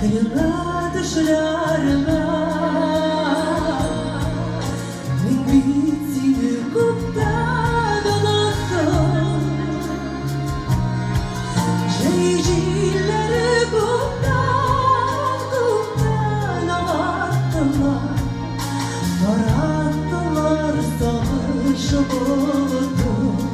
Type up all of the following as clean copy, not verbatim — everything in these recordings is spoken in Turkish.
kıyıla düşlerime min bitini kuptan anlattım şeycileri kuptan anlattılar yarattılar savaşı buldum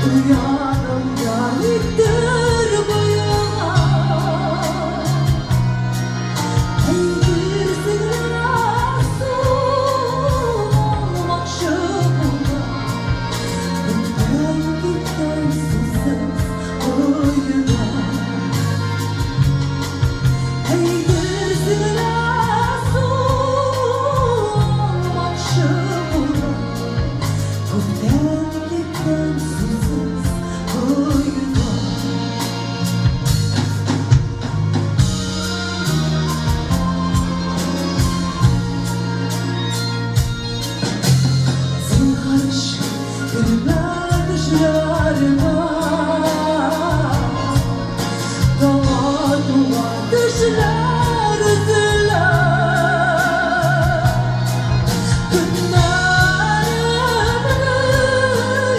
uyanım yanıktır bu yana Haydirsin asıl olmak şıkına Gitten gitten susuz oyuna Haydirsin asıl olmak şıkına Gitten gitten susuz oyuna Zinharış gülme düşlerime Dua dua düşler üzüler Günlerimle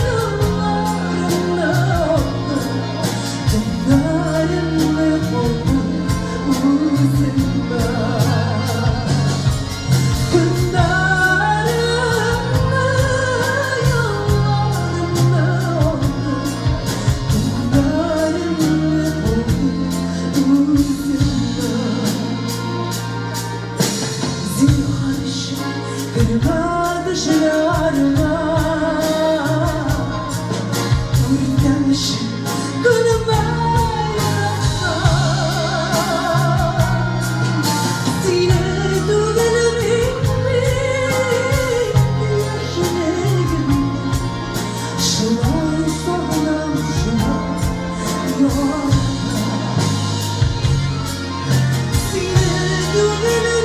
yıllarımla oldu Günlerimle oldu üzülme Kırma düşlerime Uyuyanmış günüme yaratsan Sine duygularımı yaşını günde Şunay soğanam şunay yorma Sine duygularımı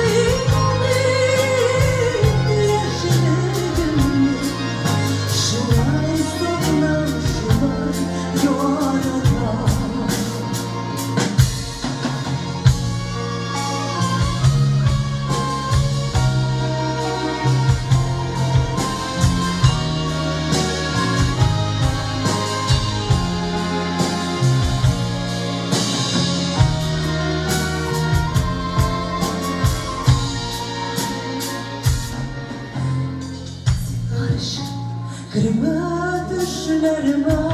Kırma düşlerime